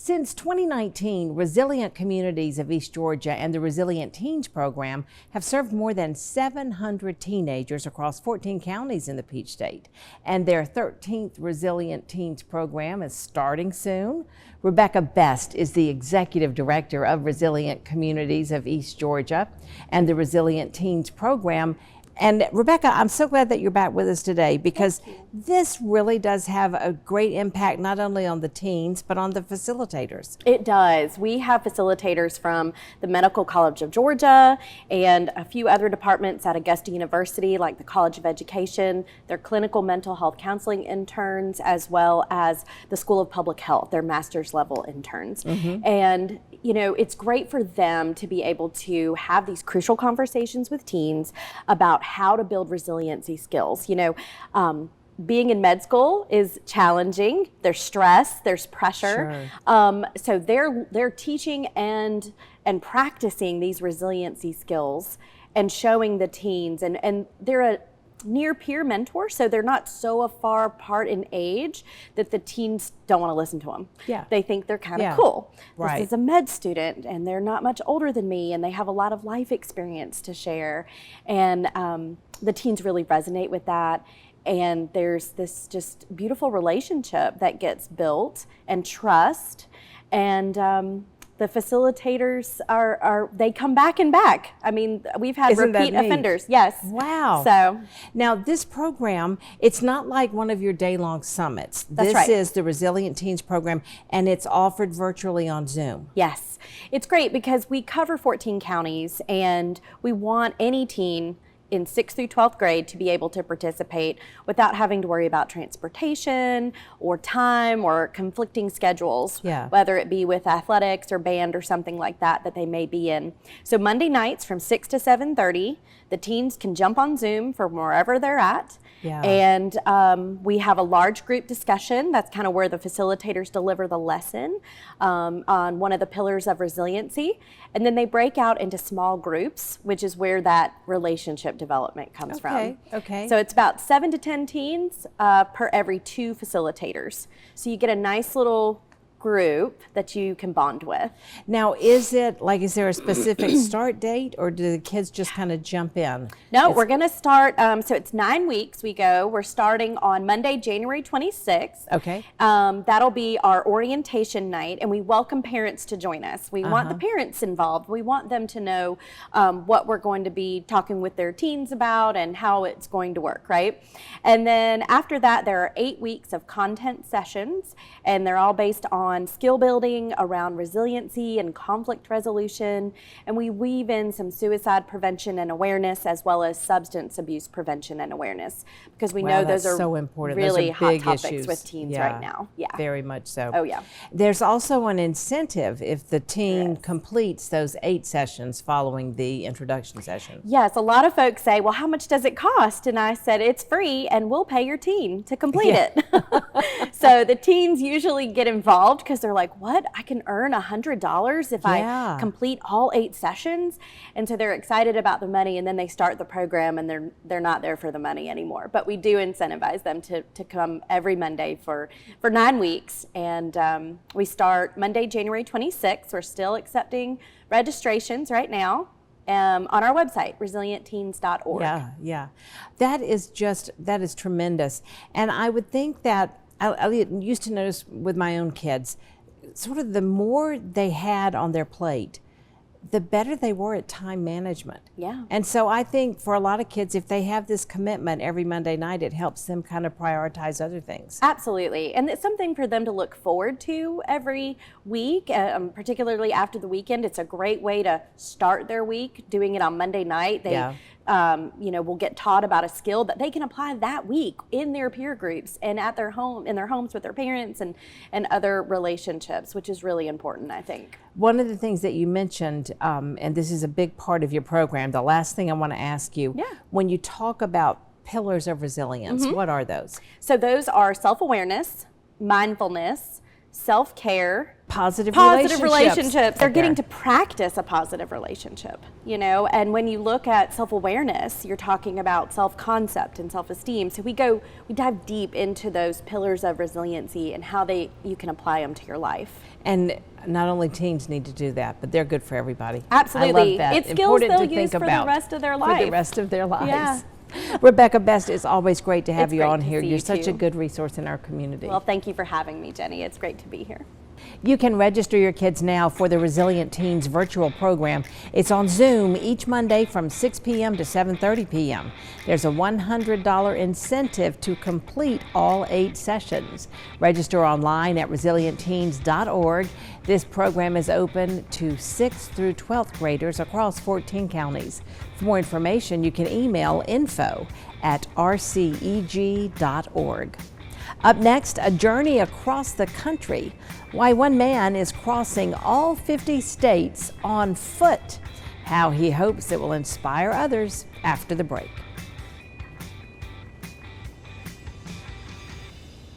Since 2019, Resilient Communities of East Georgia and the Resilient Teens program have served more than 700 teenagers across 14 counties in the Peach State. And their 13th Resilient Teens program is starting soon. Rebecca Best is the Executive Director of Resilient Communities of East Georgia and the Resilient Teens program. And Rebecca, I'm so glad that you're back with us today, because this really does have a great impact not only on the teens, but on the facilitators. It does. We have facilitators from the Medical College of Georgia and a few other departments at Augusta University, like the College of Education, their clinical mental health counseling interns, as well as the School of Public Health, their master's level interns. And you know, it's great for them to be able to have these crucial conversations with teens about how to build resiliency skills. You know, being in med school is challenging. There's stress, there's pressure. So they're teaching and practicing these resiliency skills and showing the teens, and they're a near peer mentor, so they're not so far apart in age that the teens don't want to listen to them. They think they're kind of cool. This is a med student and they're not much older than me and they have a lot of life experience to share. And the teens really resonate with that. And there's this just beautiful relationship that gets built and trust. And the facilitators they come back and back. I mean, we've had repeat offenders. Yes. Wow. So now this program, it's not like one of your day-long summits. That's this right. is the Resilient Teens program, and it's offered virtually on Zoom. Yes. It's great because we cover 14 counties and we want any teen in 6th through 12th grade to be able to participate without having to worry about transportation or time or conflicting schedules, whether it be with athletics or band or something like that they may be in. So Monday nights from 6 to 7:30, the teens can jump on Zoom from wherever they're at. And we have a large group discussion. That's kind of where the facilitators deliver the lesson on one of the pillars of resiliency. And then they break out into small groups, which is where that relationship development comes from. So it's about 7 to 10 teens per every 2 facilitators. So you get a nice little group that you can bond with. Now, is there a specific start date, or do the kids just kind of jump in? No, we're going to start, so it's 9 weeks we're starting on Monday, January 26th. That'll be our orientation night, and we welcome parents to join us. We want the parents involved. We want them to know what we're going to be talking with their teens about and how it's going to work, right? And then after that, there are 8 weeks of content sessions, and they're all based on skill building around resiliency and conflict resolution, and we weave in some suicide prevention and awareness, as well as substance abuse prevention and awareness, because we know those are so important. really those are big hot topics issues with teens right now. Very much so. Oh yeah. There's also an incentive if the teen completes those 8 sessions following the introduction session. Yes, a lot of folks say, well, how much does it cost? And I said, it's free and we'll pay your teen to complete it. So the teens usually get involved because they're like, what? I can earn $100 if I complete all 8 sessions? And so they're excited about the money, and then they start the program and they're not there for the money anymore. But we do incentivize them to come every Monday for 9 weeks. And we start Monday, January 26th. We're still accepting registrations right now on our website, resilientteens.org. That is tremendous. And I would think that I used to notice with my own kids, sort of the more they had on their plate, the better they were at time management. And so I think for a lot of kids, if they have this commitment every Monday night, it helps them kind of prioritize other things. Absolutely. And it's something for them to look forward to every week, particularly after the weekend. It's a great way to start their week, doing it on Monday night. They will get taught about a skill that they can apply that week in their peer groups and at their home, in their homes with their parents and other relationships, which is really important, I think. One of the things that you mentioned, and this is a big part of your program, the last thing I want to ask you, when you talk about pillars of resilience, what are those? So those are self-awareness, mindfulness, self-care, positive relationships. They're right getting there. to practice a positive relationship, you know, and when you look at self-awareness, you're talking about self-concept and self-esteem. So we dive deep into those pillars of resiliency and how you can apply them to your life. And not only teens need to do that, but they're good for everybody. Absolutely. I love that. It's skills Important they'll to use think for about the rest of their life. For the rest of their lives. Yeah. Rebecca Best, it's always great to have It's you great on to here. see You're you such a too. good resource in our community. Well, thank you for having me, Jenny. It's great to be here. You can register your kids now for the Resilient Teens virtual program. It's on Zoom each Monday from 6 p.m. to 7:30 p.m. There's a $100 incentive to complete all 8 sessions. Register online at resilientteens.org. This program is open to 6th through 12th graders across 14 counties. For more information, you can email info@rceg.org. Up next, a journey across the country. Why one man is crossing all 50 states on foot. How he hopes it will inspire others after the break.